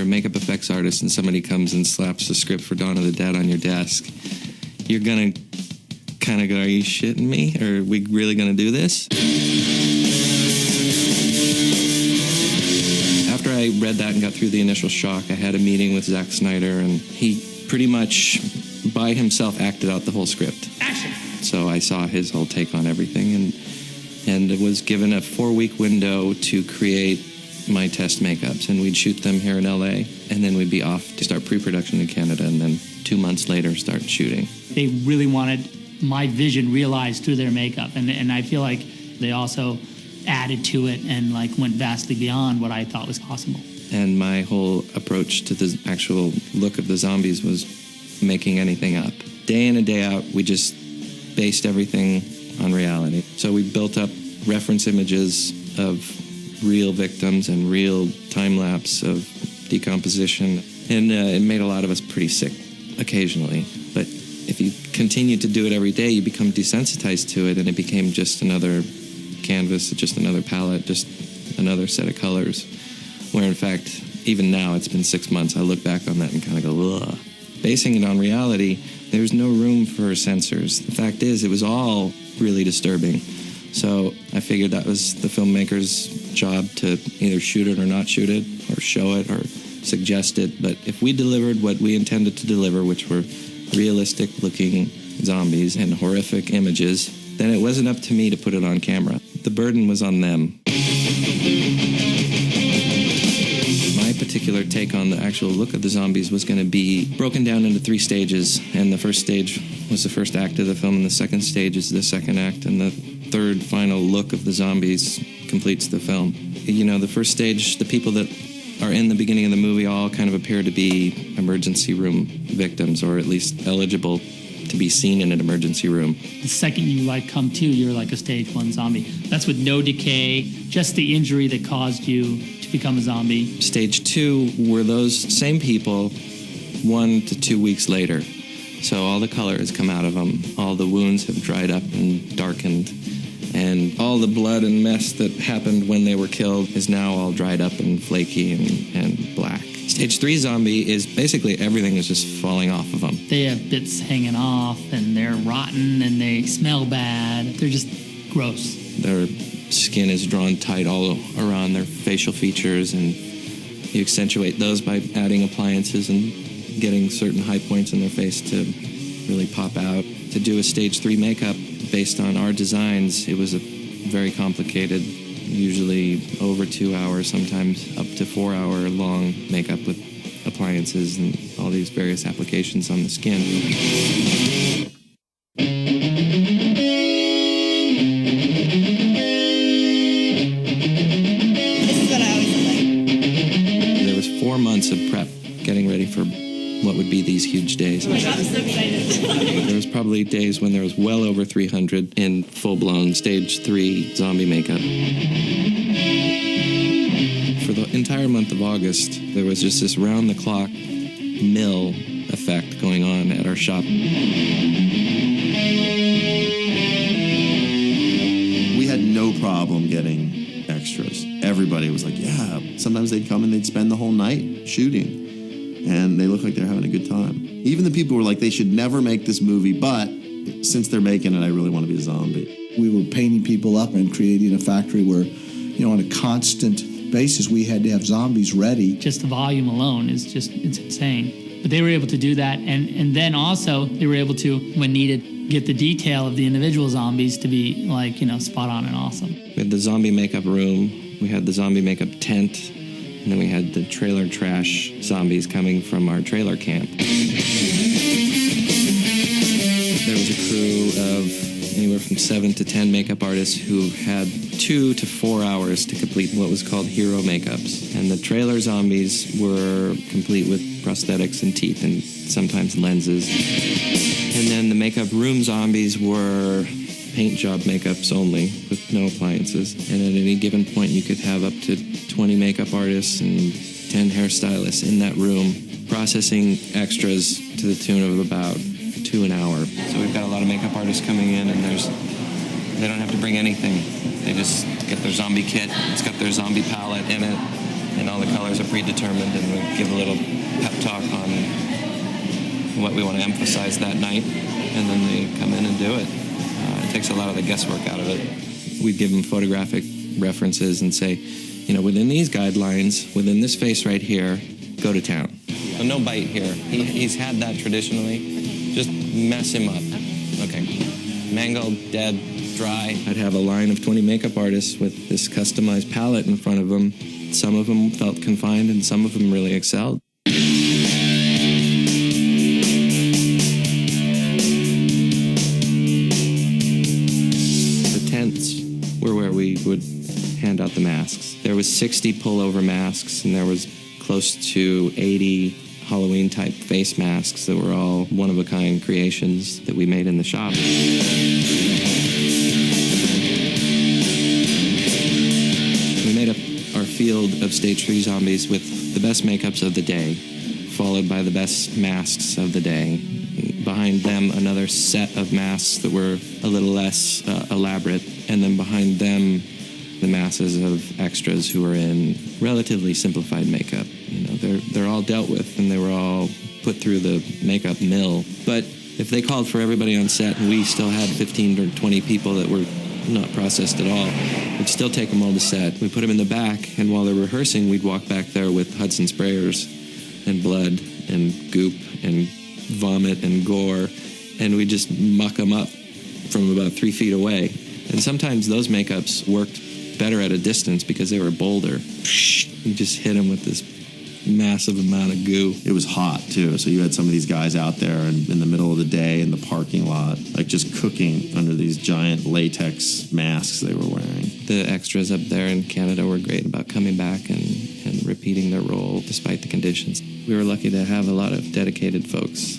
a makeup effects artist and somebody comes and slaps the script for Dawn of the Dead on your desk, you're going to kind of go, are you shitting me? Or are we really going to do this? After I read that and got through the initial shock, I had a meeting with Zack Snyder, and he pretty much by himself acted out the whole script. Action! So I saw his whole take on everything, and it was given a 4-week window to create my test makeups, and we'd shoot them here in LA, and then we'd be off to start pre-production in Canada, and then 2 months later start shooting. They really wanted my vision realized through their makeup, and I feel like they also added to it and like went vastly beyond what I thought was possible. And my whole approach to the actual look of the zombies was making anything up. Day in and day out, we just based everything on reality. So we built up reference images of real victims and real time-lapse of decomposition, and it made a lot of us pretty sick occasionally. But if you continue to do it every day, you become desensitized to it, and it became just another canvas, just another palette, just another set of colors. Where in fact, even now, it's been 6 months, I look back on that and kind of go, ugh. Basing it on reality, there's no room for censors. The fact is, it was all really disturbing. So I figured that was the filmmaker's job to either shoot it or not shoot it, or show it or suggest it. But if we delivered what we intended to deliver, which were realistic-looking zombies and horrific images, then it wasn't up to me to put it on camera. The burden was on them. My particular take on the actual look of the zombies was going to be broken down into 3 stages, and the first stage was the first act of the film, and the second stage is the second act, and the third final look of the zombies completes the film. You know, the first stage, the people that are in the beginning of the movie all kind of appear to be emergency room victims, or at least eligible to be seen in an emergency room. The second you come to, you're like a stage 1 zombie. That's with no decay, just the injury that caused you to become a zombie. Stage 2 were those same people 1 to 2 weeks later. So all the color has come out of them, all the wounds have dried up and darkened, and all the blood and mess that happened when they were killed is now all dried up and flaky and black. Stage 3 zombie is basically everything is just falling off of them. They have bits hanging off, and they're rotten, and they smell bad. They're just gross. Their skin is drawn tight all around their facial features, and you accentuate those by adding appliances and getting certain high points in their face to really pop out. To do a stage 3 makeup based on our designs, it was a very complicated, usually over 2 hours, sometimes up to 4 hour long makeup with appliances and all these various applications on the skin. This is what I always look like. There was 4 months of prep getting ready for what would be these huge days. Oh my God, I'm so excited. There was probably days when there was well over 300 in full-blown stage 3 zombie makeup. For the entire month of August, there was just this round-the-clock mill effect going on at our shop. We had no problem getting extras. Everybody was like, yeah. Sometimes they'd come and they'd spend the whole night shooting. And they look like they're having a good time. Even the people were like, they should never make this movie, but since they're making it, I really want to be a zombie. We were painting people up and creating a factory where, on a constant basis, we had to have zombies ready. Just the volume alone is it's insane. But they were able to do that, and then also they were able to, when needed, get the detail of the individual zombies to be spot on and awesome. We had the zombie makeup room, we had the zombie makeup tent, and then we had the trailer trash zombies coming from our trailer camp. There was a crew of anywhere from 7 to 10 makeup artists who had 2 to 4 hours to complete what was called hero makeups. And the trailer zombies were complete with prosthetics and teeth and sometimes lenses. And then the makeup room zombies were paint job makeups only with no appliances. And at any given point, you could have up to 20 makeup artists and 10 hairstylists in that room processing extras to the tune of about 2 an hour. So we've got a lot of makeup artists coming in, and they don't have to bring anything. They just get their zombie kit. It's got their zombie palette in it, and all the colors are predetermined, and we give a little pep talk on what we want to emphasize that night, and then they come in and do it. It takes a lot of the guesswork out of it. We give them photographic references and say, within these guidelines, within this face right here, go to town. So no bite here. He's had that traditionally. Just mess him up. Okay. Mangled, dead, dry. I'd have a line of 20 makeup artists with this customized palette in front of them. Some of them felt confined and some of them really excelled. The tents were where we would hand out the masks. There was 60 pullover masks, and there was close to 80 Halloween-type face masks that were all one-of-a-kind creations that we made in the shop. We made up our field of stage 3 zombies with the best makeups of the day, followed by the best masks of the day. Behind them, another set of masks that were a little less elaborate, and then behind them, the masses of extras who were in relatively simplified makeup. They're all dealt with, and they were all put through the makeup mill. But if they called for everybody on set and we still had 15 or 20 people that were not processed at all, we'd still take them all to set. We put them in the back, and while they're rehearsing, we'd walk back there with Hudson sprayers and blood and goop and vomit and gore, and we'd just muck them up from about 3 feet away. And sometimes those makeups worked better at a distance because they were bolder. You just hit them with this massive amount of goo. It was hot, too, so you had some of these guys out there in the middle of the day in the parking lot, like just cooking under these giant latex masks they were wearing. The extras up there in Canada were great about coming back and repeating their role despite the conditions. We were lucky to have a lot of dedicated folks.